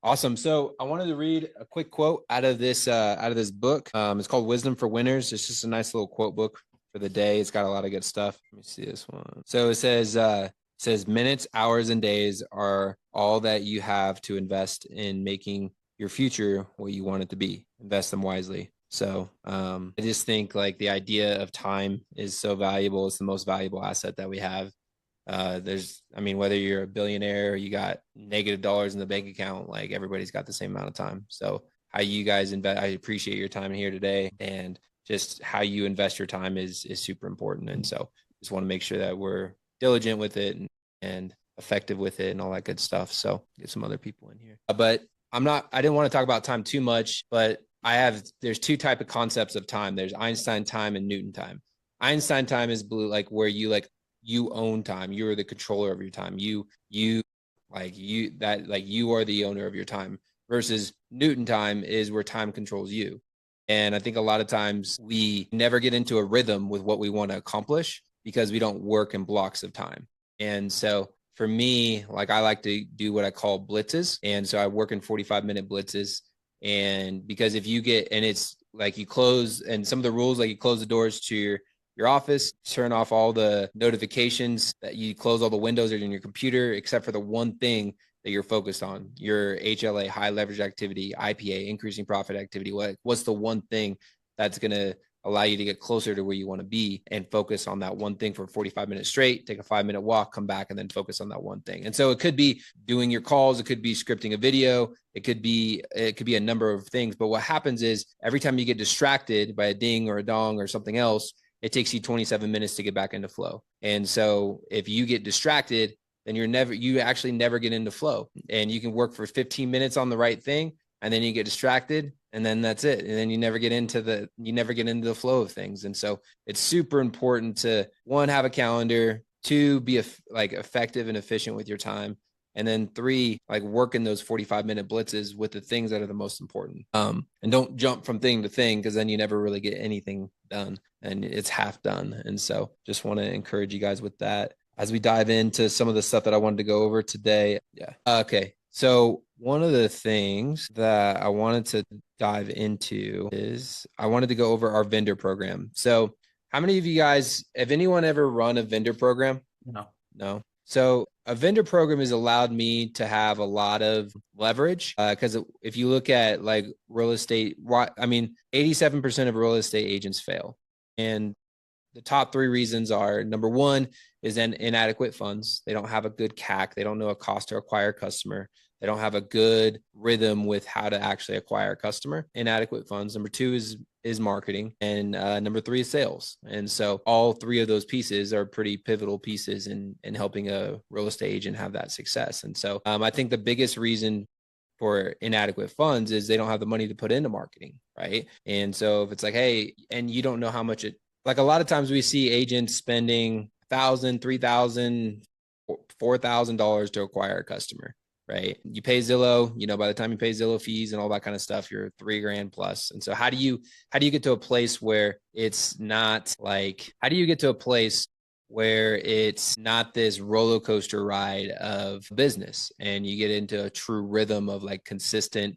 Awesome. So I wanted to read a quick quote out of this book. It's called Wisdom for Winners. It's just a nice little quote book for the day. It's got a lot of good stuff. Let me see this one. So it says minutes, hours, and days are all that you have to invest in making your future what you want it to be. Invest them wisely. So I just think like the idea of time is so valuable. It's the most valuable asset that we have. Whether you're a billionaire or you got negative dollars in the bank account, like everybody's got the same amount of time. So how you guys invest, I appreciate your time here today, and just how you invest your time is super important. And so just want to make sure that we're diligent with it and effective with it and all that good stuff. So get some other people in here, but I didn't want to talk about time too much, but there's two type of concepts of time. There's Einstein time and Newton time. Einstein time is where you own time. You are the controller of your time. You are the owner of your time, versus Newton time is where time controls you. And I think a lot of times we never get into a rhythm with what we want to accomplish because we don't work in blocks of time. And so for me, I like to do what I call blitzes. And so I work in 45-minute blitzes. And because if you get, and it's like you close, and some of the rules, like you close the doors to your office, turn off all the notifications, that you close all the windows in your computer, except for the one thing that you're focused on, your HLA, high leverage activity, IPA, increasing profit activity. What's the one thing that's going to allow you to get closer to where you want to be, and focus on that one thing for 45 minutes straight, take a 5-minute walk, come back, and then focus on that one thing. And so it could be doing your calls. It could be scripting a video. It could be a number of things. But what happens is every time you get distracted by a ding or a dong or something else, it takes you 27 minutes to get back into flow. And so if you get distracted, then you actually never get into flow. And you can work for 15 minutes on the right thing, and then you get distracted, and then that's it. And then you never get into the flow of things. And so it's super important to, one, have a calendar, two, be effective and efficient with your time. And then three, work in those 45-minute blitzes with the things that are the most important. And don't jump from thing to thing, because then you never really get anything done and it's half done. And so just want to encourage you guys with that as we dive into some of the stuff that I wanted to go over today. Yeah. Okay. So one of the things that I wanted to dive into is I wanted to go over our vendor program. So how many of you guys, have anyone ever run a vendor program? No. So a vendor program has allowed me to have a lot of leverage, because if you look at real estate, 87% of real estate agents fail. And the top three reasons are, number one is inadequate funds. They don't have a good CAC. They don't know a cost to acquire a customer. They don't have a good rhythm with how to actually acquire a customer. Inadequate funds. Number two is marketing. And number three is sales. And so all three of those pieces are pretty pivotal pieces in helping a real estate agent have that success. And so I think the biggest reason for inadequate funds is they don't have the money to put into marketing, right? And so if it's hey, and you don't know how much a lot of times we see agents spending $1,000, $3,000, $4,000 to acquire a customer, right? You pay Zillow, by the time you pay Zillow fees and all that kind of stuff, you're $3,000 plus. And so how do you get to a place where it's not how do you get to a place where it's not this roller coaster ride of business, and you get into a true rhythm of consistent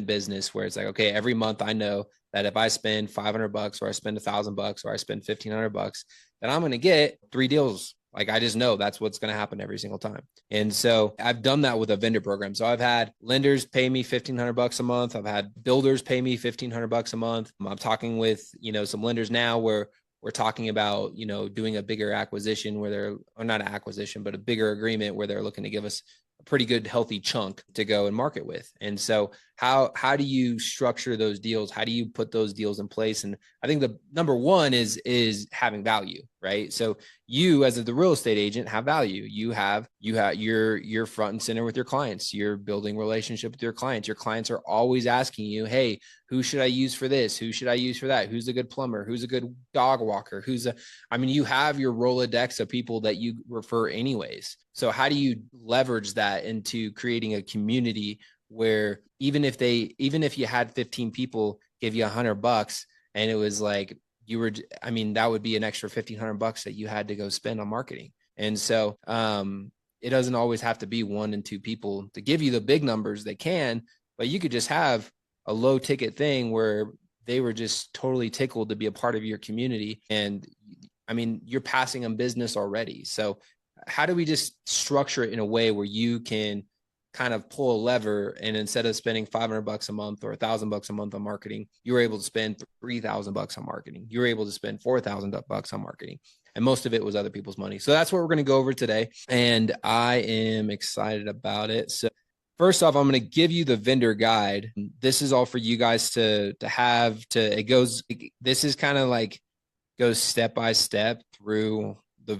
business, where it's okay, every month I know that if I spend $500 or I spend $1,000 or I spend $1,500, then I'm going to get 3 deals. I just know that's what's going to happen every single time. And so I've done that with a vendor program. So I've had lenders pay me $1,500 a month. I've had builders pay me $1,500 a month. I'm talking with, some lenders now where we're talking about, doing a bigger acquisition or not an acquisition, but a bigger agreement where they're looking to give us a pretty good, healthy chunk to go and market with. And so how do you structure those deals? How do you put those deals in place? And I think the number one is having value, right? So you, as the real estate agent, have value. You're front and center with your clients. You're building relationship with your clients. Your clients are always asking you, hey, who should I use for this? Who should I use for that? Who's a good plumber? Who's a good dog walker? You have your Rolodex of people that you refer anyways. So how do you leverage that into creating a community where even if you had 15 people give you $100 and it was that would be an extra $1,500 that you had to go spend on marketing. And so it doesn't always have to be 1 and 2 people to give you the big numbers. They can, but you could just have a low ticket thing where they were just totally tickled to be a part of your community. And I mean, you're passing them business already. So how do we just structure it in a way where you can kind of pull a lever, and instead of spending $500 a month or $1,000 a month on marketing, you were able to spend $3,000 on marketing. You were able to spend $4,000 on marketing. And most of it was other people's money. So that's what we're going to go over today. And I am excited about it. So first off, I'm going to give you the vendor guide. This is all for you guys to have to, it goes, this is kind of like goes step by step through the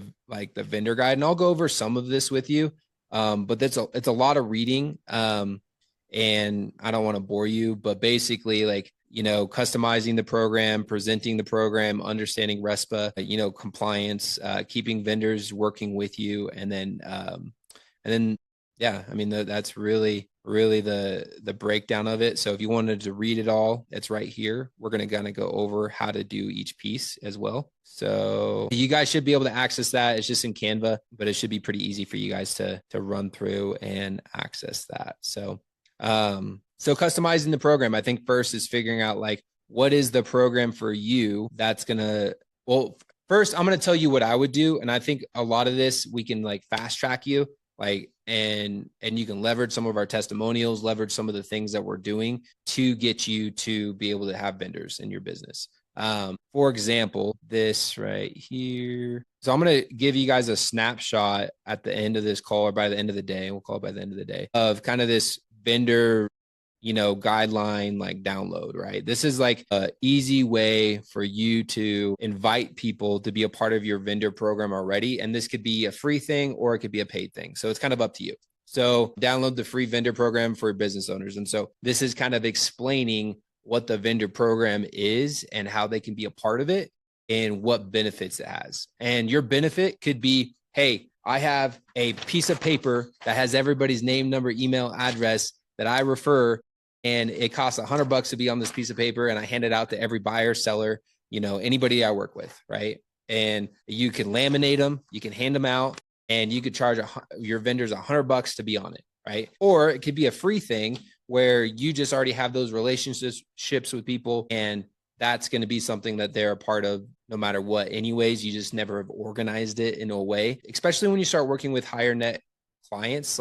vendor guide. And I'll go over some of this with you. But it's a lot of reading. And I don't want to bore you, but basically customizing the program, presenting the program, understanding RESPA, compliance, keeping vendors working with you. And then, yeah, I mean, that's really the breakdown of it. So if you wanted to read it all, it's right here. We're going to kind of go over how to do each piece as well. So you guys should be able to access that. It's just in Canva, but it should be pretty easy for you guys to run through and access that. So customizing the program, I think first is figuring out what is the program for you that's going to, first I'm going to tell you what I would do. And I think a lot of this, we can fast track you, and you can leverage some of our testimonials, leverage some of the things that we're doing to get you to be able to have vendors in your business. For example, this right here. So I'm going to give you guys a snapshot at the end of this call, or by the end of the day, we'll call it by the end of the day, of kind of this vendor, guideline download, right? This is a easy way for you to invite people to be a part of your vendor program already. And this could be a free thing or it could be a paid thing. So it's kind of up to you. So download the free vendor program for business owners. And so this is kind of explaining what the vendor program is and how they can be a part of it and what benefits it has. And your benefit could be, hey, I have a piece of paper that has everybody's name, number, email, address that I refer, and it costs $100 to be on this piece of paper, and I hand it out to every buyer, seller, anybody I work with, right? And you can laminate them, you can hand them out, and you could charge your vendors $100 to be on it, right? Or it could be a free thing where you just already have those relationships with people, and that's going to be something that they're a part of no matter what. Anyways, you just never have organized it in a way, especially when you start working with higher net clients.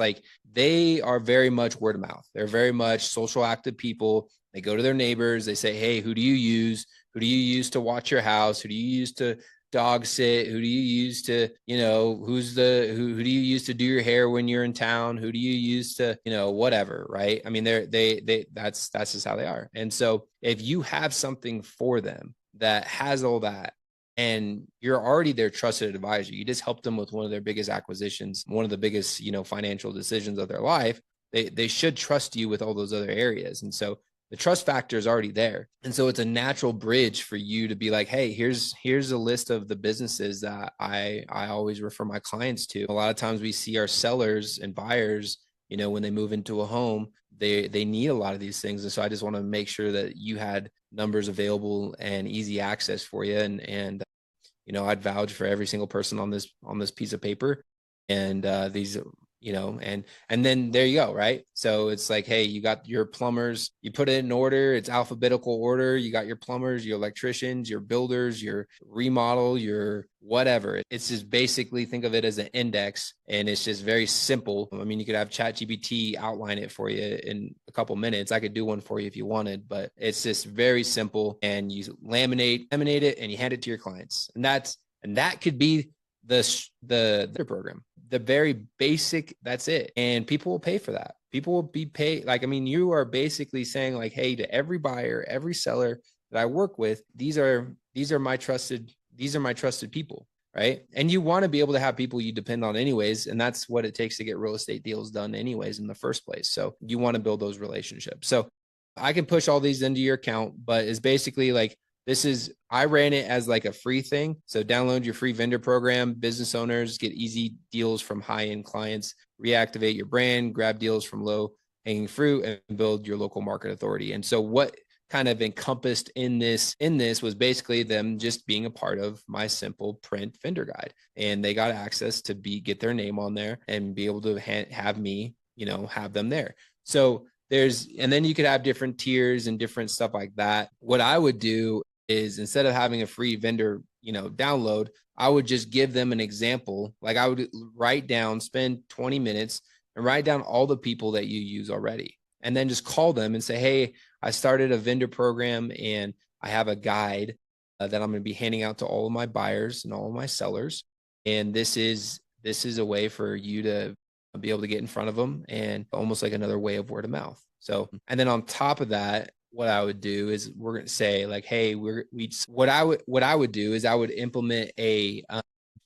They are very much word of mouth. They're very much social active people. They go to their neighbors. They say, hey, who do you use? Who do you use to watch your house? Who do you use to dog sit? Who do you use to, who do you use to do your hair when you're in town? Who do you use to, whatever, right? I mean, that's just how they are. And so if you have something for them that has all that, and you're already their trusted advisor, you just helped them with one of their biggest acquisitions, one of the biggest, financial decisions of their life, they should trust you with all those other areas. And so the trust factor is already there. And so it's a natural bridge for you to be like, hey, here's a list of the businesses that I always refer my clients to. A lot of times we see our sellers and buyers, when they move into a home, they need a lot of these things. And so I just want to make sure that you had numbers available and easy access for you. And I'd vouch for every single person on this piece of paper. And these, and then there you go, right? So it's hey, you got your plumbers, you put it in order, it's alphabetical order. You got your plumbers, your electricians, your builders, your remodel, your whatever. It's just basically think of it as an index, and it's just very simple. I mean, you could have ChatGPT outline it for you in a couple minutes. I could do one for you if you wanted, but it's just very simple. And you laminate it and you hand it to your clients. And that could be the program. The very basic, that's it. And people will pay for that. People will be paid. You are basically saying hey, to every buyer, every seller that I work with, these are my trusted people, right? And you want to be able to have people you depend on anyways. And that's what it takes to get real estate deals done anyways in the first place. So you want to build those relationships. So I can push all these into your account, but it's basically I ran it as a free thing. So download your free vendor program. Business owners get easy deals from high-end clients, reactivate your brand, grab deals from low-hanging fruit, and build your local market authority. And so what kind of encompassed in this was basically them just being a part of my simple print vendor guide. And they got access to get their name on there and be able to have me, have them there. So and then you could have different tiers and different stuff like that. What I would do is, instead of having a free vendor, download, I would just give them an example. Like, I would spend 20 minutes and write down all the people that you use already. And then just call them and say, hey, I started a vendor program and I have a guide that I'm going to be handing out to all of my buyers and all of my sellers. And this is a way for you to be able to get in front of them, and almost like another way of word of mouth. So, and then on top of that, what I would do is, we're going to say like, hey, what I would do is I would implement a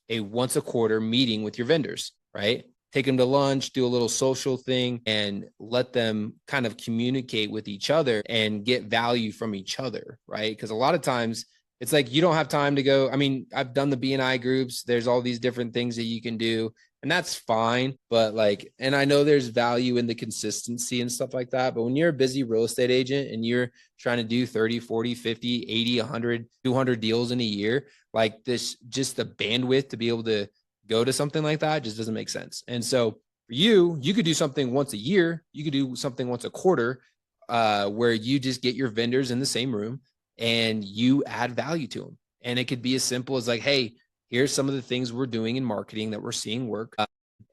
once a quarter meeting with your vendors, right? Take them to lunch, do a little social thing, and let them kind of communicate with each other and get value from each other, right? Because a lot of times it's like, you don't have time to go. I mean, I've done the BNI groups. There's all these different things that you can do, and that's fine. But like, and I know there's value in the consistency and stuff like that. But when you're a busy real estate agent and you're trying to do 30, 40, 50, 80, 100, 200 deals in a year, like this, just the bandwidth to be able to go to something like that just doesn't make sense. And so for you could do something once a year. You could do something once a quarter, where you just get your vendors in the same room and you add value to them. And it could be as simple as like, hey, here's some of the things we're doing in marketing that we're seeing work.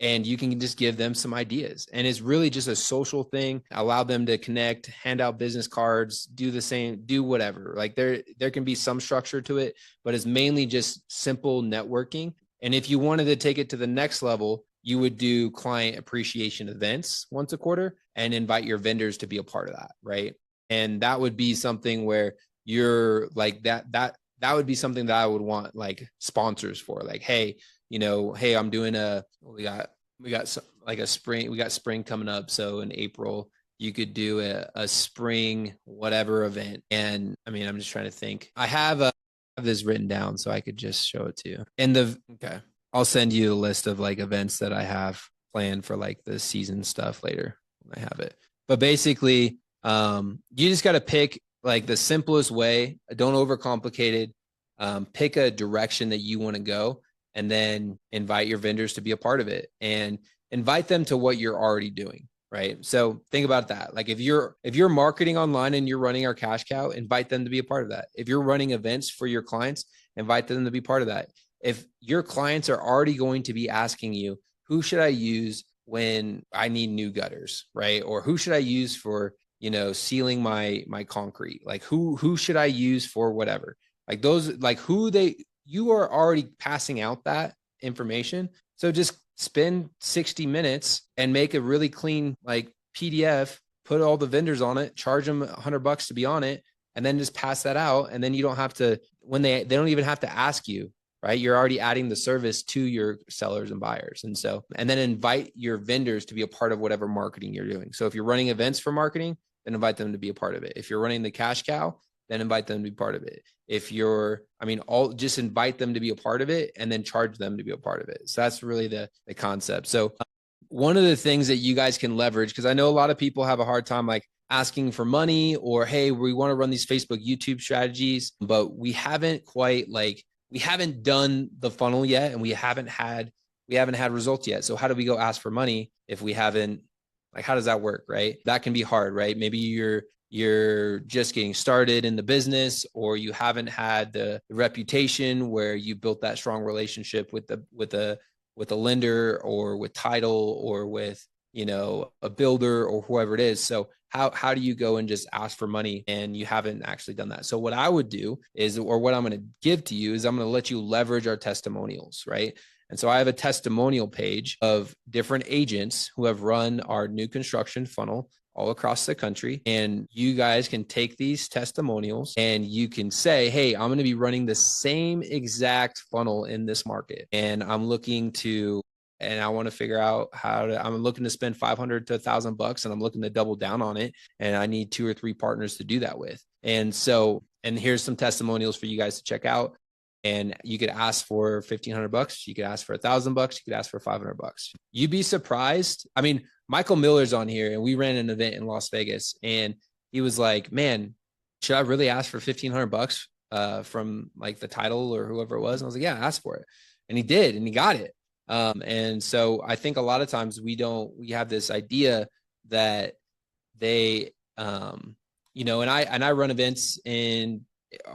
And you can just give them some ideas. And it's really just a social thing. Allow them to connect, hand out business cards, do the same, do whatever. Like, there can be some structure to it, but it's mainly just simple networking. And if you wanted to take it to the next level, you would do client appreciation events once a quarter and invite your vendors to be a part of that, right? And that would be something where you're like, that would be something that I would want like sponsors for. Like, hey, hey, I'm doing we got spring coming up. So in April, you could do a spring whatever event. And I mean, I'm just trying to think. I have this written down so I could just show it to you. Okay, I'll send you a list of like events that I have planned for like the season stuff later when I have it. But basically, you just got to pick like the simplest way. Don't overcomplicate it. Pick a direction that you want to go, and then invite your vendors to be a part of it, and invite them to what you're already doing. Right. So think about that. Like, if you're marketing online and you're running our cash cow, invite them to be a part of that. If you're running events for your clients, invite them to be part of that. If your clients are already going to be asking you, who should I use when I need new gutters, right? Or who should I use for, sealing my concrete? Like, who should I use for whatever? Like those, like you are already passing out that information. So just spend 60 minutes and make a really clean like PDF, put all the vendors on it, charge them $100 to be on it, and then just pass that out. And then you don't have to, when they don't even have to ask you, right? You're already adding the service to your sellers and buyers. And then invite your vendors to be a part of whatever marketing you're doing. So if you're running events for marketing, then invite them to be a part of it. If you're running the cash cow, then invite them to be part of it. If just invite them to be a part of it and then charge them to be a part of it. So that's really the concept. So one of the things that you guys can leverage, because I know a lot of people have a hard time like asking for money, or, hey, we want to run these Facebook, YouTube strategies, but we haven't done the funnel yet, and we haven't had results yet. So how do we go ask for money if we haven't, like, how does that work? Right. That can be hard, right? Maybe you're just getting started in the business, or you haven't had the reputation where you built that strong relationship with a lender, or with title, or with, a builder, or whoever it is. So how do you go and just ask for money and you haven't actually done that? So what I would do is, or what I'm going to give to you is, I'm going to let you leverage our testimonials, right? And so I have a testimonial page of different agents who have run our new construction funnel all across the country. And you guys can take these testimonials and you can say, hey, I'm going to be running the same exact funnel in this market. And I want to figure out I'm looking to spend $500 to $1,000, and I'm looking to double down on it. And I need 2 or 3 partners to do that with. And here's some testimonials for you guys to check out. And you could ask for $1,500. You could ask for $1,000. You could ask for $500. You'd be surprised. I mean, Michael Miller's on here, and we ran an event in Las Vegas, and he was like, man, should I really ask for $1,500 from like the title or whoever it was? And I was like, yeah, ask for it. And he did, and he got it. And so I think a lot of times we have this idea that they, you know, and I run events I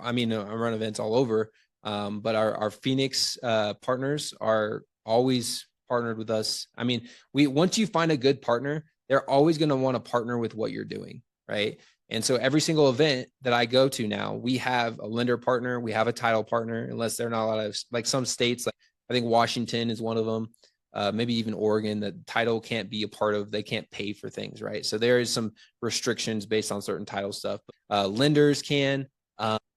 run events all over. But our Phoenix partners are always partnered with us. I mean, once you find a good partner, they're always going to want to partner with what you're doing, right? And so every single event that I go to now, we have a lender partner, we have a title partner, unless they're not a lot of, like some states, like I think Washington is one of them, maybe even Oregon, that title can't be a part of, they can't pay for things, right? So there is some restrictions based on certain title stuff. Lenders can,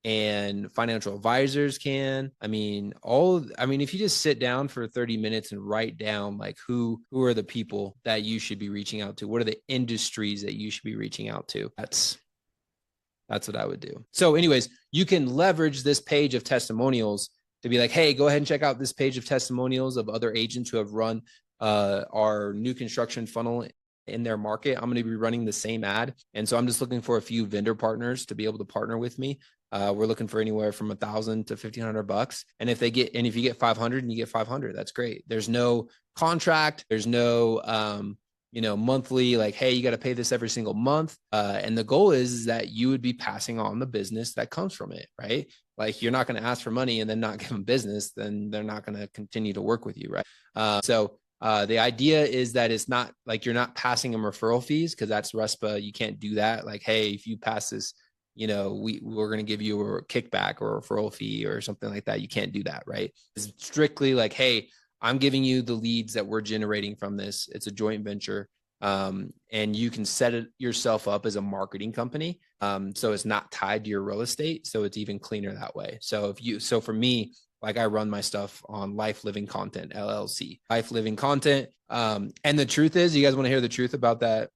and financial advisors can. I mean, if you just sit down for 30 minutes and write down like who are the people that you should be reaching out to, what are the industries that you should be reaching out to, that's what I would do. So anyways, you can leverage this page of testimonials to be like, hey, go ahead and check out this page of testimonials of other agents who have run our new construction funnel in their market. I'm going to be running the same ad. And so I'm just looking for a few vendor partners to be able to partner with me. We're looking for anywhere from $1,000 to $1,500. And if you get 500 and you get 500, that's great. There's no contract. There's no, monthly, like, hey, you got to pay this every single month. And the goal is that you would be passing on the business that comes from it, right? Like you're not going to ask for money and then not give them business, then they're not going to continue to work with you, right? So the idea is that it's not like you're not passing them referral fees, because that's RESPA. You can't do that. Like, hey, if you pass this, we're going to give you a kickback or a referral fee or something like that. You can't do that, right? It's strictly like, hey, I'm giving you the leads that we're generating from this. It's a joint venture. And you can set it yourself up as a marketing company. So it's not tied to your real estate. So it's even cleaner that way. So for me, like I run my stuff on Life Living Content, LLC, Life Living Content. And the truth is, you guys want to hear the truth about that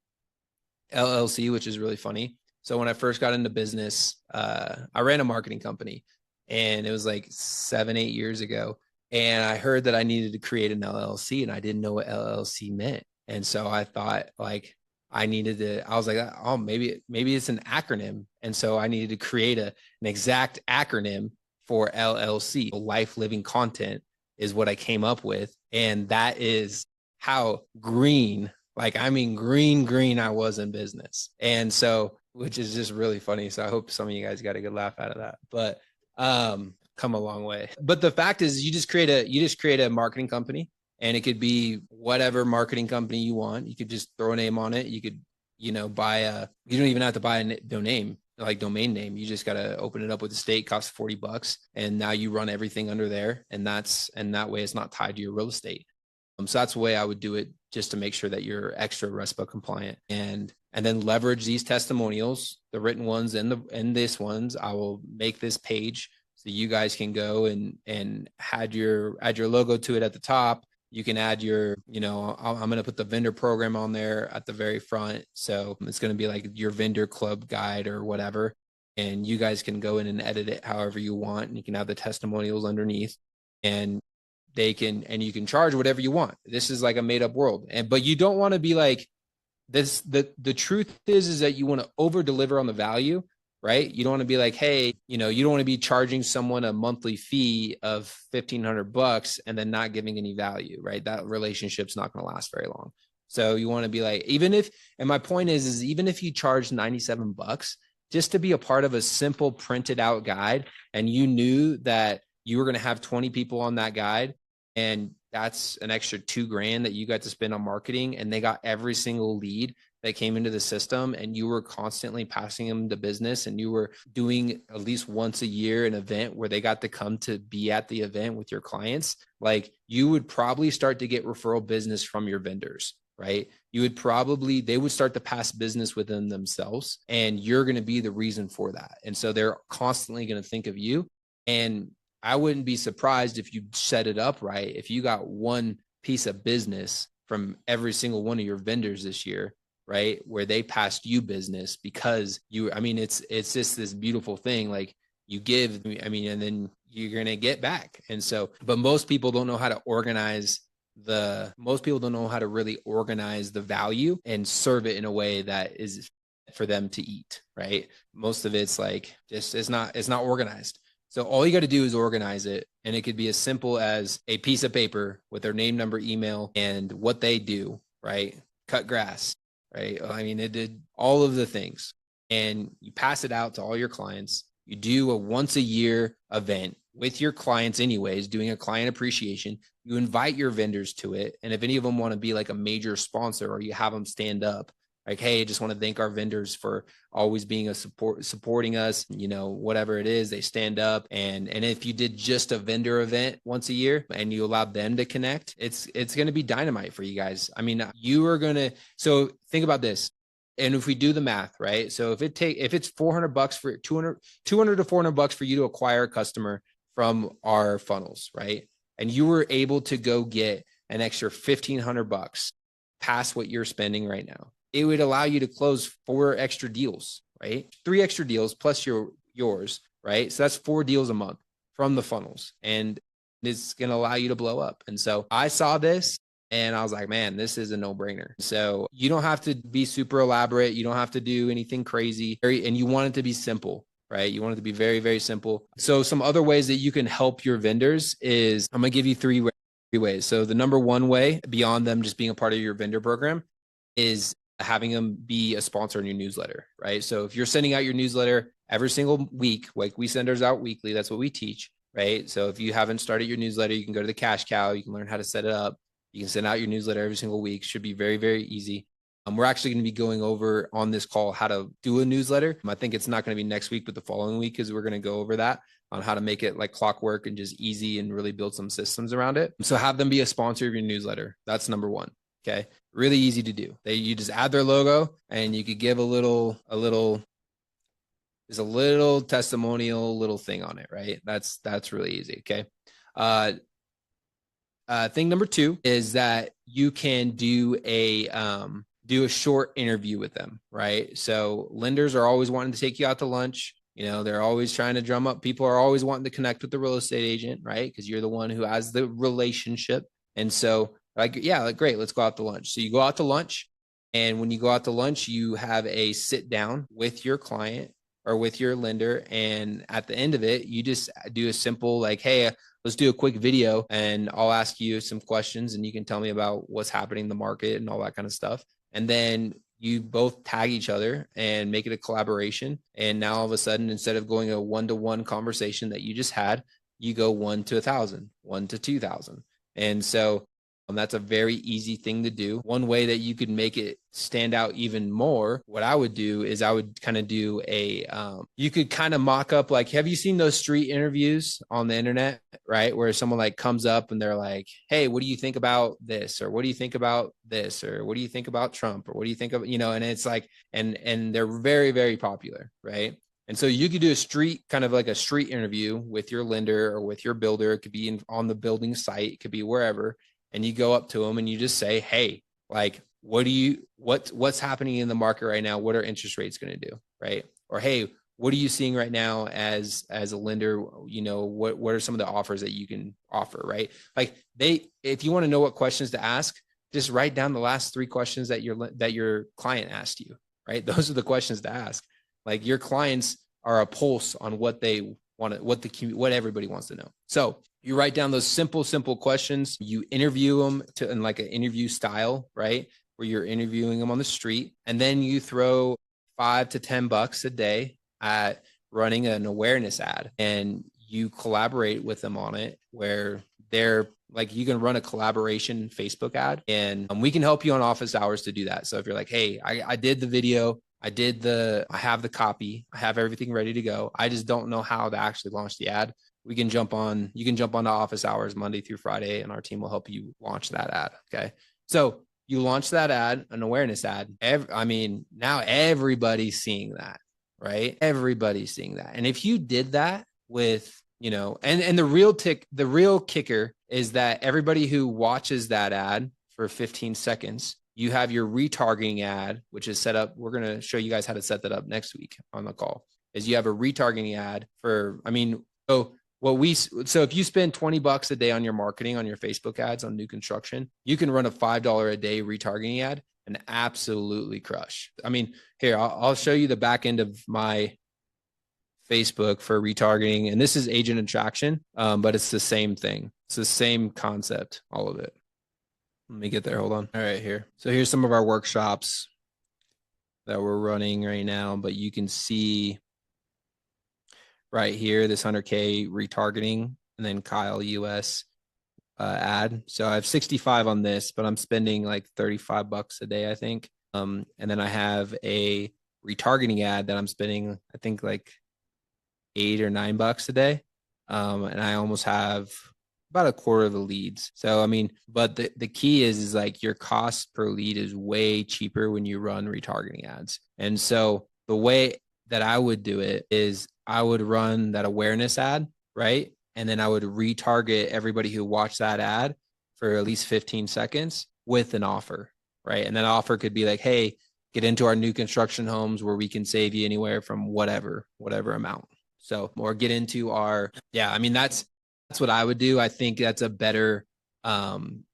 LLC, which is really funny. So when I first got into business, I ran a marketing company, and it was like 7-8 years ago. And I heard that I needed to create an LLC, and I didn't know what LLC meant. And so I thought like I was like, oh, maybe it's an acronym. And so I needed to create an exact acronym for LLC. Life Living Content is what I came up with. And that is how green I was in business. And so, which is just really funny. So I hope some of you guys got a good laugh out of that, but come a long way. But the fact is, you just create a marketing company, and it could be whatever marketing company you want. You could just throw a name on it. You could, you don't even have to buy a domain name. You just got to open it up with the state, costs $40. And now you run everything under there. And that way it's not tied to your real estate. So that's the way I would do it, just to make sure that you're extra RESPA compliant, and then leverage these testimonials, the written ones and this ones. I will make this page so you guys can go and add your logo to it at the top. You can add I'm going to put the vendor program on there at the very front. So it's going to be like your vendor club guide or whatever. And you guys can go in and edit it however you want. And you can have the testimonials underneath, and you can charge whatever you want. This is like a made up world. But you don't want to be like this. The truth is that you want to over deliver on the value, right? You don't want to be like, hey, you don't want to be charging someone a monthly fee of $1,500 and then not giving any value, right? That relationship's not going to last very long. So you want to be like, and my point is even if you charge $97 just to be a part of a simple printed out guide, and you knew that you were going to have 20 people on that guide, and that's an extra $2,000 that you got to spend on marketing, and they got every single lead that came into the system, and you were constantly passing them the business, and you were doing at least once a year an event where they got to come to be at the event with your clients. Like, you would probably start to get referral business from your vendors, right? They would start to pass business within themselves, and you're going to be the reason for that. And so they're constantly going to think of you. And I wouldn't be surprised if you set it up right. If you got one piece of business from every single one of your vendors this year, right, where they passed you business because it's just this beautiful thing. Like, you give, and then you're going to get back. And so, but most people don't know how to really organize the value and serve it in a way that is for them to eat, right? Most of it's like just it's not organized. So all you got to do is organize it. And it could be as simple as a piece of paper with their name, number, email, and what they do, right? Cut grass, right? I mean, it did all of the things. And you pass it out to all your clients. You do a once a year event with your clients anyways, doing a client appreciation. You invite your vendors to it. And if any of them want to be like a major sponsor, or you have them stand up, like, hey, I just want to thank our vendors for always being supporting us, whatever it is, they stand up. And if you did just a vendor event once a year and you allowed them to connect, it's going to be dynamite for you guys. I mean, you are going to, so think about this. And if we do the math, right? So if it's $400 for 200 to $400 for you to acquire a customer from our funnels, right? And you were able to go get an extra $1,500 past what you're spending right now, it would allow you to close 4 extra deals, right? 3 extra deals plus yours, right? So that's 4 deals a month from the funnels, and it's going to allow you to blow up. And so I saw this and I was like, man, this is a no-brainer. So you don't have to be super elaborate. You don't have to do anything crazy, and you want it to be simple, right? You want it to be very, very simple. So some other ways that you can help your vendors is, I'm going to give you 3 ways. So the number 1 way, beyond them just being a part of your vendor program, is having them be a sponsor in your newsletter, right? So if you're sending out your newsletter every single week, like we send ours out weekly, that's what we teach, right? So if you haven't started your newsletter, you can go to the Cash Cow, you can learn how to set it up. You can send out your newsletter every single week. Should be very, very easy. We're actually going to be going over on this call how to do a newsletter. I think it's not going to be next week, but the following week, because we're going to go over that on how to make it like clockwork and just easy and really build some systems around it. So have them be a sponsor of your newsletter. That's number 1. Okay. Really easy to do. You just add their logo, and you could give a little testimonial little thing on it, right? That's really easy. Okay. Thing number 2 is that you can do a short interview with them, right? So lenders are always wanting to take you out to lunch. They're always trying to drum up. People are always wanting to connect with the real estate agent, right? Because you're the one who has the relationship. And so great, let's go out to lunch. So you go out to lunch, and when you go out to lunch, you have a sit down with your client or with your lender. And at the end of it, you just do a simple like, hey, let's do a quick video, and I'll ask you some questions and you can tell me about what's happening in the market and all that kind of stuff. And then you both tag each other and make it a collaboration. And now all of a sudden, instead of going a 1-to-1 conversation that you just had, you go 1 to 1,000, 1 to 2,000. And so that's a very easy thing to do. One way that you could make it stand out even more, what I would do is I would kind of do you could kind of mock up, like, have you seen those street interviews on the internet, right? Where someone like comes up and they're like, hey, what do you think about this? Or what do you think about this? Or what do you think about Trump? Or what do you think of, and it's like, and they're very, very popular, right? And so you could do a street interview with your lender or with your builder. It could be on the building site. It could be wherever. And you go up to them and you just say, hey, like, what's happening in the market right now? What are interest rates going to do? Right. Or, hey, what are you seeing right now as a lender? What are some of the offers that you can offer? Right. Like if you want to know what questions to ask, just write down the last 3 questions that your client asked you. Right. Those are the questions to ask. Like, your clients are a pulse on what they want to, what everybody wants to know. So you write down those simple questions. You interview them in like an interview style, right? Where you're interviewing them on the street, and then you throw $5 to $10 a day at running an awareness ad, and you collaborate with them on it, where they're like, you can run a collaboration Facebook ad, and we can help you on office hours to do that. So if you're like, hey, I did the video, I have the copy, I have everything ready to go, I just don't know how to actually launch the ad. You can jump on to office hours Monday through Friday, and our team will help you launch that ad. Okay. So you launch that ad, an awareness ad. Now everybody's seeing that, right? Everybody's seeing that. And if you did that with, and the real kicker is that everybody who watches that ad for 15 seconds, you have your retargeting ad, which is set up. We're going to show you guys how to set that up next week on the call. Is you have a retargeting ad so if you spend $20 a day on your marketing, on your Facebook ads, on new construction, you can run a $5 a day retargeting ad, and absolutely crush. I mean, here, I'll show you the back end of my Facebook for retargeting. And this is agent attraction, but it's the same thing. It's the same concept, all of it. Let me get there. Hold on. All right, here. So here's some of our workshops that we're running right now, but you can see right here, this 100K retargeting, and then Kyle US ad. So I have 65 on this, but I'm spending like $35 a day, I think. And then I have a retargeting ad that I'm spending, I think like $8 or $9 a day. And I almost have about a quarter of the leads. So, I mean, but the key is like your cost per lead is way cheaper when you run retargeting ads. And so the way that I would do it is I would run that awareness ad, right? And then I would retarget everybody who watched that ad for at least 15 seconds with an offer, right? And that offer could be like, hey, get into our new construction homes where we can save you anywhere from whatever amount. So, or get into our, I mean, that's what I would do. I think that's a better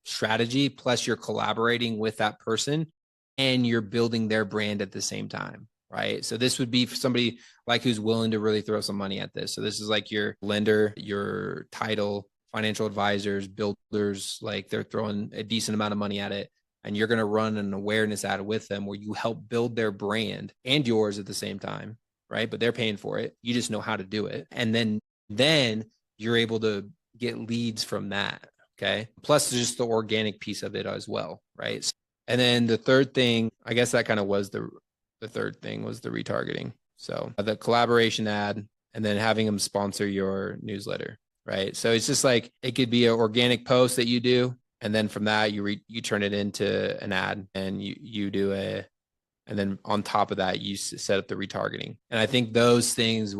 strategy. Plus you're collaborating with that person and you're building their brand at the same time, right? So this would be for somebody like who's willing to really throw some money at this. So this is like your lender, your title, financial advisors, builders, like they're throwing a decent amount of money at it. And you're going to run an awareness ad with them where you help build their brand and yours at the same time, right? But they're paying for it. You just know how to do it. And then you're able to get leads from that. Okay. Plus just the organic piece of it as well. Right. And then the third thing, I guess that kind of was the third thing was the retargeting. So the collaboration ad and then having them sponsor your newsletter. Right. So it's just like, it could be an organic post that you do. And then from that, you turn it into an ad and you do and then on top of that, you set up the retargeting. And I think those things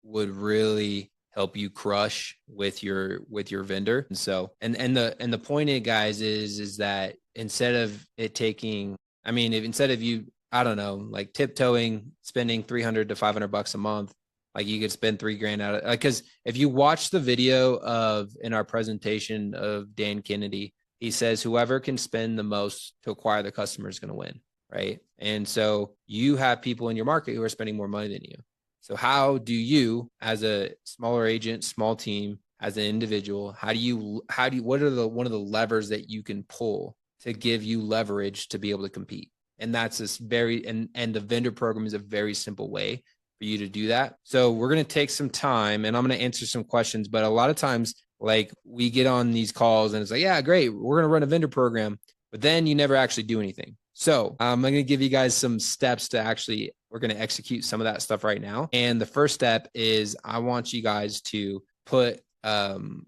would really help you crush with your vendor. And so, and the point of guys is that instead of it taking, I mean, instead of you, I don't know, like tiptoeing, spending $300 to $500 a month, like you could spend $3,000 out of, like, cause if you watch the video in our presentation of Dan Kennedy, he says, whoever can spend the most to acquire the customer is going to win. Right. And so you have people in your market who are spending more money than you. So how do you, as a smaller agent, small team, as an individual, what are one of the levers that you can pull to give you leverage to be able to compete? And that's this and the vendor program is a very simple way for you to do that. So we're going to take some time and I'm going to answer some questions, but a lot of times, like we get on these calls and it's like, yeah, great. We're going to run a vendor program, but then you never actually do anything. So I'm going to give you guys some steps to we're going to execute some of that stuff right now. And the first step is I want you guys to put 90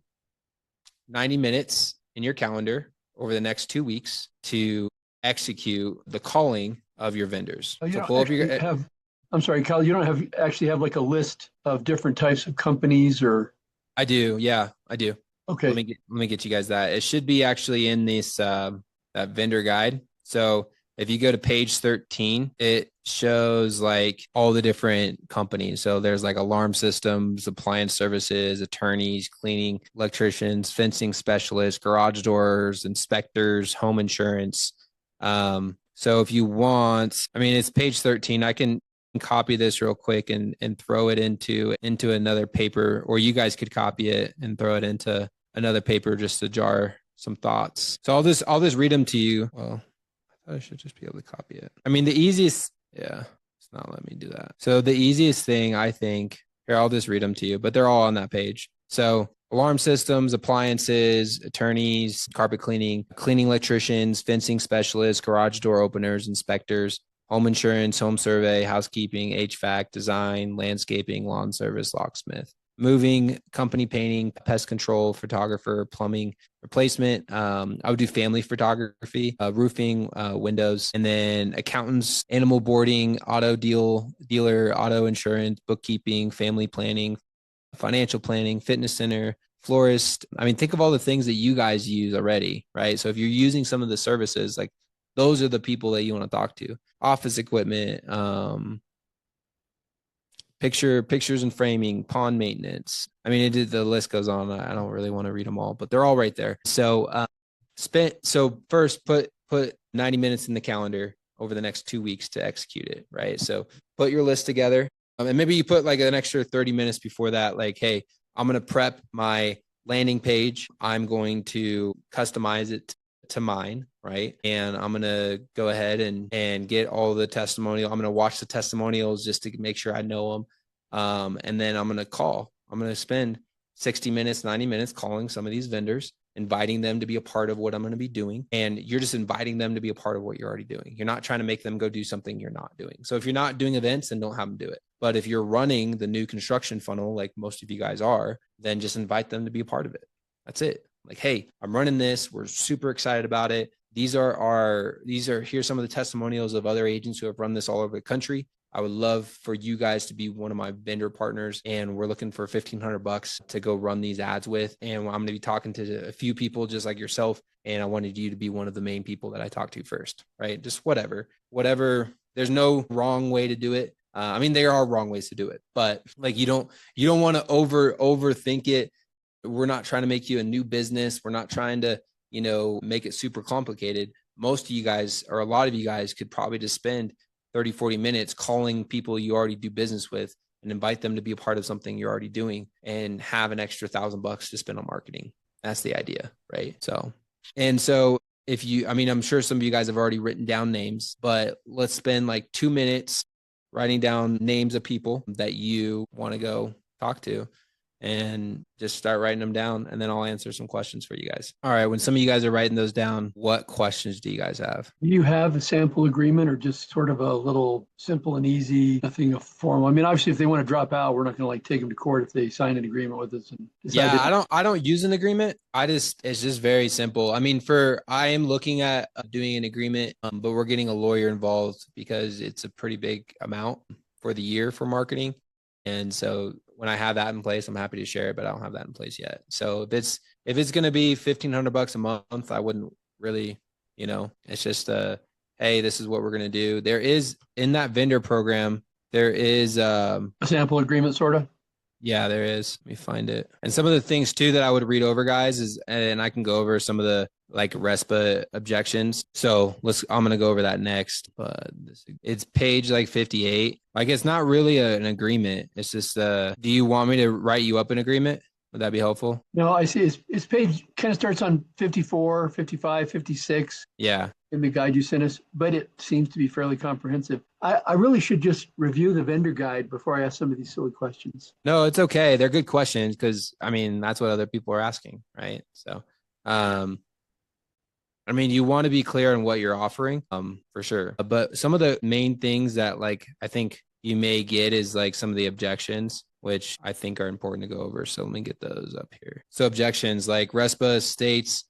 minutes in your calendar over the next 2 weeks to execute the calling of your vendors. So pull up your. I'm sorry, Kyle, you don't have like a list of different types of companies or? I do. Yeah, I do. Okay. Let me get you guys that. It should be actually in this, that vendor guide. So if you go to page 13, it shows like all the different companies. So there's like alarm systems, appliance services, attorneys, cleaning, electricians, fencing specialists, garage doors, inspectors, home insurance. So if you want, I mean, it's page 13. I can copy this real quick and throw it into another paper, or you guys could copy it and throw it into another paper just to jar some thoughts. So I'll just read them to you. Well, I thought I should just be able to copy it. I mean, the easiest, it's not letting me do that. So the easiest thing, I think, here, I'll just read them to you, but they're all on that page. So alarm systems, appliances, attorneys, carpet cleaning, cleaning electricians, fencing specialists, garage door openers, inspectors, home insurance, home survey, housekeeping, HVAC, design, landscaping, lawn service, locksmith, moving, company painting, pest control, photographer, plumbing, replacement. I would do family photography, roofing, windows, and then accountants, animal boarding, auto dealer, auto insurance, bookkeeping, family planning, financial planning, fitness center, florist. I mean, think of all the things that you guys use already, right? So if you're using some of the services, like those are the people that you want to talk to. Office equipment, pictures and framing, pond maintenance. I mean, the list goes on. I don't really want to read them all, but they're all right there. So, first put 90 minutes in the calendar over the next 2 weeks to execute it, right? So put your list together. And maybe you put like an extra 30 minutes before that, like, hey, I'm going to prep my landing page. I'm going to customize it to mine, right? And I'm going to go ahead and get all the testimonial. I'm going to watch the testimonials just to make sure I know them. And then I'm going to spend 60 minutes, 90 minutes calling some of these vendors, inviting them to be a part of what I'm going to be doing. And you're just inviting them to be a part of what you're already doing. You're not trying to make them go do something you're not doing. So if you're not doing events, then don't have them do it. But if you're running the new construction funnel, like most of you guys are, then just invite them to be a part of it. That's it. Like, hey, I'm running this. We're super excited about it. Here's some of the testimonials of other agents who have run this all over the country. I would love for you guys to be one of my vendor partners, and we're looking for $1,500 to go run these ads with. And I'm going to be talking to a few people just like yourself. And I wanted you to be one of the main people that I talk to first, right? Just whatever, there's no wrong way to do it. I mean, there are wrong ways to do it, but like, you don't want to overthink it. We're not trying to make you a new business. We're not trying to, make it super complicated. Most of you guys, or a lot of you guys, could probably just spend 30, 40 minutes calling people you already do business with and invite them to be a part of something you're already doing and have an extra $1,000 to spend on marketing. That's the idea, right? So I'm sure some of you guys have already written down names, but let's spend like 2 minutes writing down names of people that you want to go talk to, and just start writing them down. And then I'll answer some questions for you guys. All right. When some of you guys are writing those down, what questions do you guys have? Do you have a sample agreement, or just sort of a little simple and easy, nothing formal? I mean, obviously, if they want to drop out, we're not going to like take them to court if they sign an agreement with us. And I don't use an agreement. It's just very simple. I mean, I am looking at doing an agreement, but we're getting a lawyer involved because it's a pretty big amount for the year for marketing. And so when I have that in place, I'm happy to share it, but I don't have that in place yet. So if it's going to be $1,500 a month, I wouldn't really, it's just hey, this is what we're going to do. There is, in that vendor program, there is a sample agreement, sort of. Yeah, there is. Let me find it. And some of the things too that I would read over, guys, and I can go over some of the like RESPA objections. So I'm going to go over that next, but it's page like 58. Like, it's not really an agreement. It's just, do you want me to write you up an agreement? Would that be helpful? No, I see. His page kind of starts on 54, 55, 56. Yeah. In the guide you sent us, but it seems to be fairly comprehensive. I really should just review the vendor guide before I ask some of these silly questions. No, it's okay. They're good questions because, that's what other people are asking, right? So, you want to be clear on what you're offering, for sure. But some of the main things that I think you may get is some of the objections, which I think are important to go over. So let me get those up here. So objections, like RESPA states,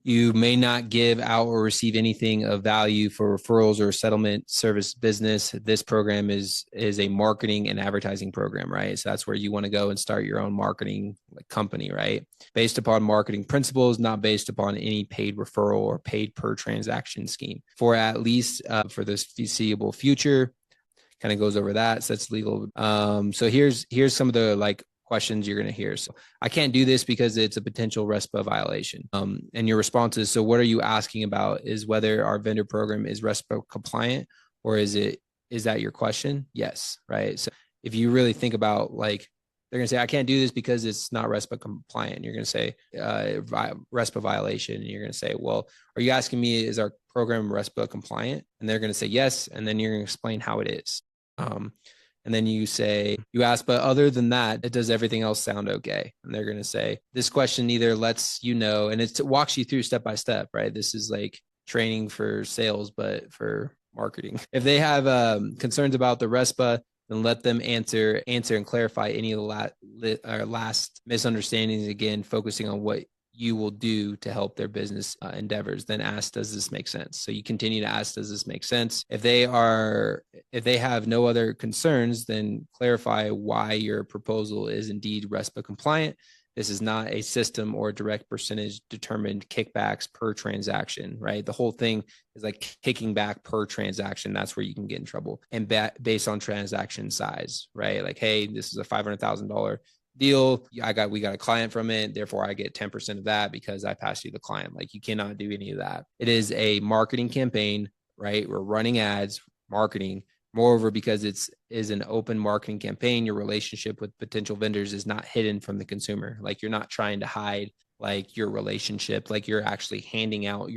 you may not give out or receive anything of value for referrals or settlement service business. This program is a marketing and advertising program, right? So that's where you want to go and start your own marketing company, right? Based upon marketing principles, not based upon any paid referral or paid per transaction scheme. For at least for this foreseeable future, kind of goes over that. So that's legal. So here's some of the questions you're going to hear. So I can't do this because it's a potential RESPA violation. And your response is, so what are you asking about is whether our vendor program is RESPA compliant, or is that your question? Yes. Right. So if you really think about they're going to say, I can't do this because it's not RESPA compliant. You're going to say RESPA violation. And you're going to say, well, are you asking me, is our program RESPA compliant? And they're going to say yes. And then you're going to explain how it is. And then you ask, but other than that, does everything else sound okay? And they're going to say, this question either lets you know, and it walks you through step by step, right? This is like training for sales, but for marketing. If they have concerns about the RESPA, then let them answer and clarify any of the last misunderstandings, again, focusing on what you will do to help their business endeavors. Then ask, does this make sense? So you continue to ask, does this make sense? If they have no other concerns, then clarify why your proposal is indeed RESPA compliant. This is not a system or direct percentage determined kickbacks per transaction, right? The whole thing is like kicking back per transaction. That's where you can get in trouble. And based on transaction size, right? Like, hey, this is a $500,000 deal. We got a client from it. Therefore I get 10% of that because I passed you the client. Like you cannot do any of that. It is a marketing campaign, right? We're running ads, marketing. Moreover, because is an open marketing campaign, your relationship with potential vendors is not hidden from the consumer. Like you're not trying to hide like your relationship, like you're actually handing out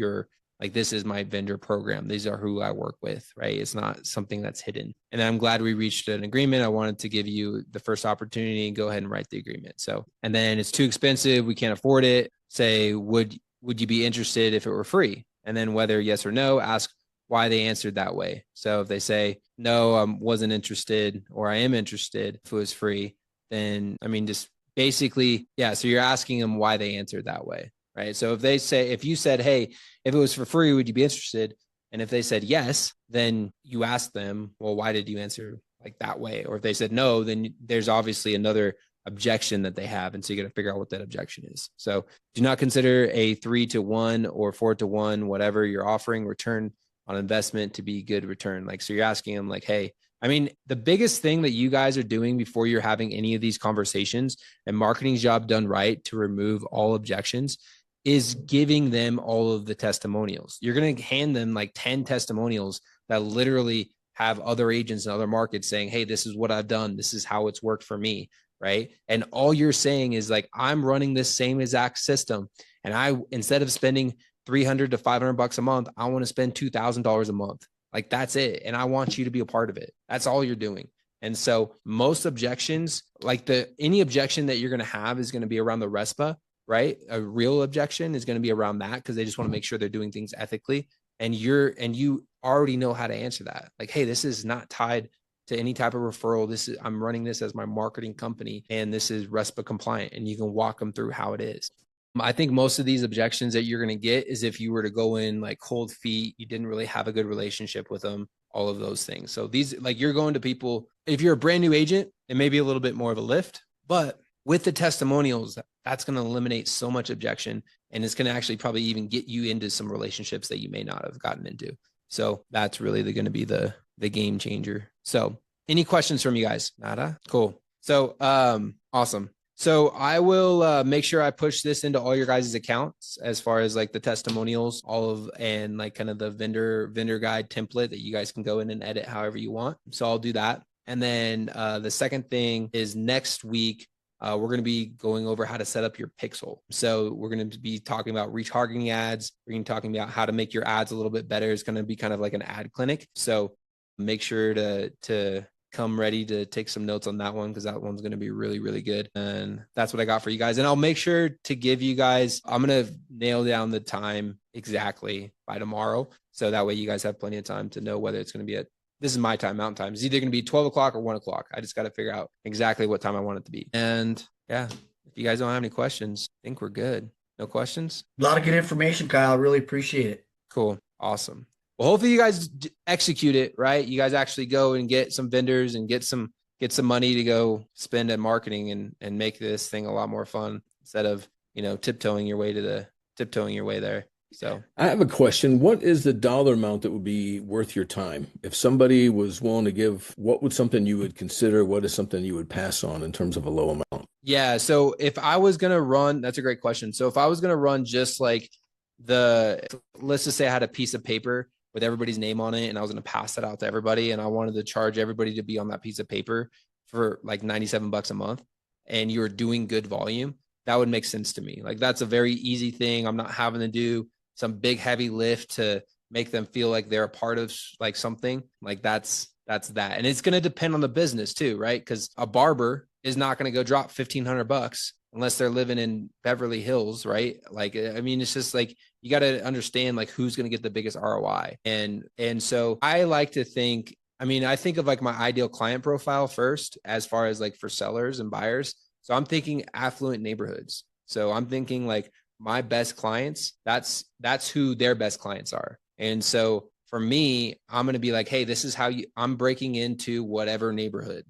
like, this is my vendor program. These are who I work with, right? It's not something that's hidden. And I'm glad we reached an agreement. I wanted to give you the first opportunity and go ahead and write the agreement. So, and then it's too expensive. We can't afford it. Say, would you be interested if it were free? And then whether yes or no, ask why they answered that way. So if they say, no, I wasn't interested, or I am interested if it was free, then, I mean, just basically, yeah. So you're asking them why they answered that way, right? So if you said, hey, if it was for free, would you be interested? And if they said yes, then you ask them, well, why did you answer like that way? Or if they said no, then there's obviously another objection that they have. And so you got to figure out what that objection is. So do not consider a 3-to-1 or 4-to-1, whatever you're offering, return on investment to be good return. Like, so you're asking them like, hey, I mean, the biggest thing that you guys are doing before you're having any of these conversations, and marketing's job done right to remove all objections, is giving them all of the testimonials. You're going to hand them like 10 testimonials that literally have other agents in other markets saying, hey, this is what I've done. This is how it's worked for me. Right. And all you're saying is like, I'm running this same exact system. And instead of spending $300 to $500 a month, I want to spend $2,000 a month. Like that's it. And I want you to be a part of it. That's all you're doing. And so most objections, like any objection that you're going to have is going to be around the RESPA, right? A real objection is going to be around that because they just want to make sure they're doing things ethically. And you already know how to answer that. Like, hey, this is not tied to any type of referral. I'm running this as my marketing company, and this is RESPA compliant, and you can walk them through how it is. I think most of these objections that you're going to get is if you were to go in like cold feet, you didn't really have a good relationship with them, all of those things. So these, like, you're going to people, if you're a brand new agent, it may be a little bit more of a lift, but with the testimonials, that's going to eliminate so much objection, and it's going to actually probably even get you into some relationships that you may not have gotten into. So that's really going to be the game changer. So any questions from you guys? Nada? Cool. So awesome. So I will make sure I push this into all your guys' accounts as far as like the testimonials, and like kind of the vendor guide template that you guys can go in and edit however you want. So I'll do that. And then the second thing is next week, we're going to be going over how to set up your pixel. So we're going to be talking about retargeting ads. We're going to be talking about how to make your ads a little bit better. It's going to be kind of like an ad clinic. So make sure to come ready to take some notes on that one, because that one's going to be really, really good. And that's what I got for you guys. And I'll make sure to give you guys, I'm going to nail down the time exactly by tomorrow. So that way you guys have plenty of time to know whether it's going to be this is my time, Mountain Time. It's either going to be 12 o'clock or 1 o'clock. I just got to figure out exactly what time I want it to be. And yeah, if you guys don't have any questions, I think we're good. No questions? A lot of good information, Kyle. Really appreciate it. Cool. Awesome. Well, hopefully you guys execute it, right? You guys actually go and get some vendors and get some money to go spend at marketing and make this thing a lot more fun instead of, tiptoeing your way there. So I have a question. What is the dollar amount that would be worth your time? If somebody was willing to give, what would something you would consider? What is something you would pass on in terms of a low amount? Yeah. So if I was going to run, that's a great question. So if I was going to run just like let's just say I had a piece of paper with everybody's name on it, and I was going to pass that out to everybody, and I wanted to charge everybody to be on that piece of paper for like $97 a month, and you're doing good volume, that would make sense to me. Like that's a very easy thing. I'm not having to do some big heavy lift to make them feel like they're a part of like something. Like that's that. And it's going to depend on the business too, right? Because a barber is not going to go drop $1,500 unless they're living in Beverly Hills, right? Like, I mean, it's just like, you got to understand like who's going to get the biggest ROI. And so I like to think, I think of like my ideal client profile first, as far as like for sellers and buyers. So I'm thinking affluent neighborhoods. So I'm thinking like my best clients, that's who their best clients are. And so for me, I'm going to be like, hey, this is how I'm breaking into whatever neighborhood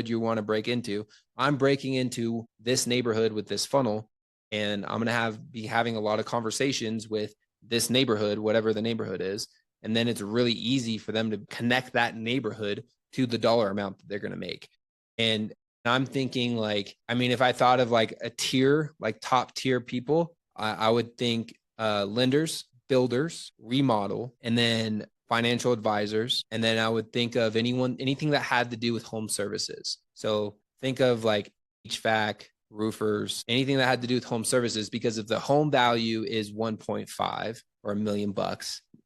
you want to break into. I'm breaking into this neighborhood with this funnel. And I'm going to be having a lot of conversations with this neighborhood, whatever the neighborhood is. And then it's really easy for them to connect that neighborhood to the dollar amount that they're going to make. And I'm thinking like, I mean, if I thought of like a tier, like top tier people, I would think lenders, builders, remodel, and then financial advisors. And then I would think of anything that had to do with home services. So think of like HVAC, roofers, anything that had to do with home services, because if the home value is 1.5 or $1 million,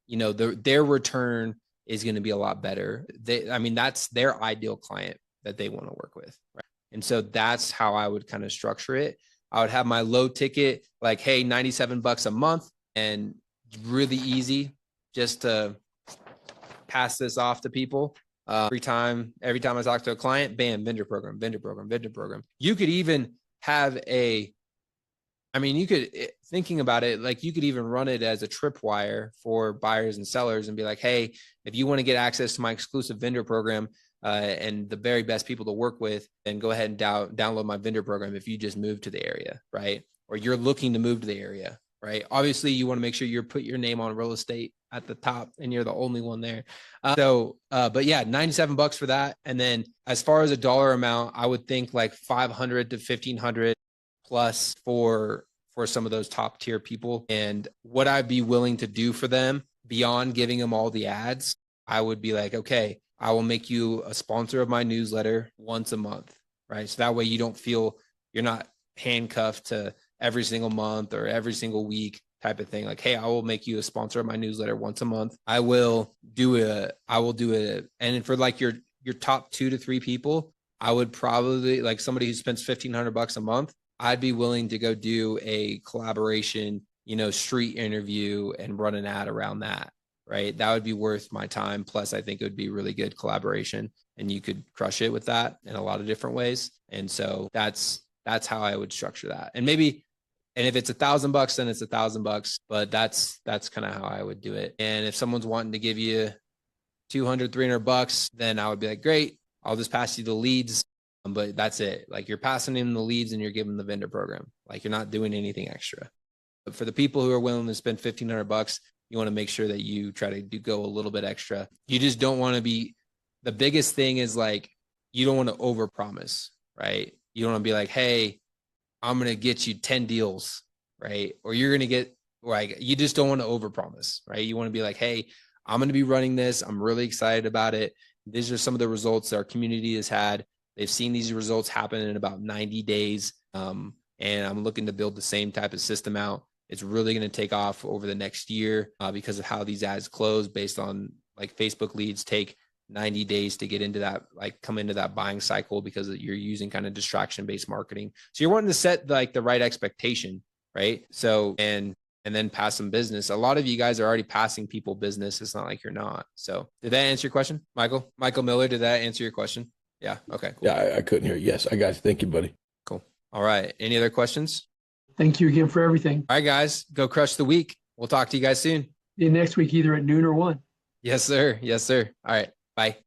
you know, their return is going to be a lot better. That's their ideal client that they want to work with. Right? And so that's how I would kind of structure it. I would have my low ticket, like, hey, $97 a month, and really easy just to pass this off to people. Every time I talk to a client, bam, vendor program. You could even have thinking about it, like you could even run it as a tripwire for buyers and sellers and be like, hey, if you want to get access to my exclusive vendor program, and the very best people to work with, then go ahead and download my vendor program if you just move to the area, right? Or you're looking to move to the area, right? Obviously, you want to make sure you put your name on real estate at the top and you're the only one there. But yeah, $97 for that. And then as far as a dollar amount, I would think like 500 to 1,500 plus for some of those top tier people. And what I'd be willing to do for them beyond giving them all the ads, I would be like, okay, I will make you a sponsor of my newsletter once a month, right? So that way you don't feel you're not handcuffed to every single month or every single week type of thing. Like, hey, I will make you a sponsor of my newsletter once a month. I will do it. And for like your top 2 to 3 people, I would probably, like somebody who spends $1,500 a month, I'd be willing to go do a collaboration, street interview and run an ad around that. Right. That would be worth my time. Plus, I think it would be really good collaboration and you could crush it with that in a lot of different ways. And so that's how I would structure that. And if it's $1,000, then it's $1,000, but that's kind of how I would do it. And if someone's wanting to give you $200, $300, then I would be like, great, I'll just pass you the leads. But that's it. Like you're passing in the leads and you're giving the vendor program. Like you're not doing anything extra. But for the people who are willing to spend $1,500, you want to make sure that you try to go a little bit extra. You just don't want to be, the biggest thing is like, you don't want to overpromise, right? You don't want to be like, hey, I'm going to get you 10 deals, right? Or you're going to get, like, you just don't want to overpromise, right? You want to be like, hey, I'm going to be running this. I'm really excited about it. These are some of the results that our community has had. They've seen these results happen in about 90 days. And I'm looking to build the same type of system out. It's really going to take off over the next year because of how these ads close based on like Facebook leads take 90 days to get into that, like come into that buying cycle because you're using kind of distraction-based marketing. So you're wanting to set like the right expectation, right? So, and then pass some business. A lot of you guys are already passing people business. It's not like you're not. So did that answer your question, Michael? Michael Miller, did that answer your question? Yeah. Okay. Cool. Yeah, I couldn't hear you. Yes, I got it. Thank you, buddy. Cool. All right. Any other questions? Thank you again for everything. All right, guys, go crush the week. We'll talk to you guys soon. See you next week, either at noon or 1. Yes, sir. Yes, sir. All right. Bye.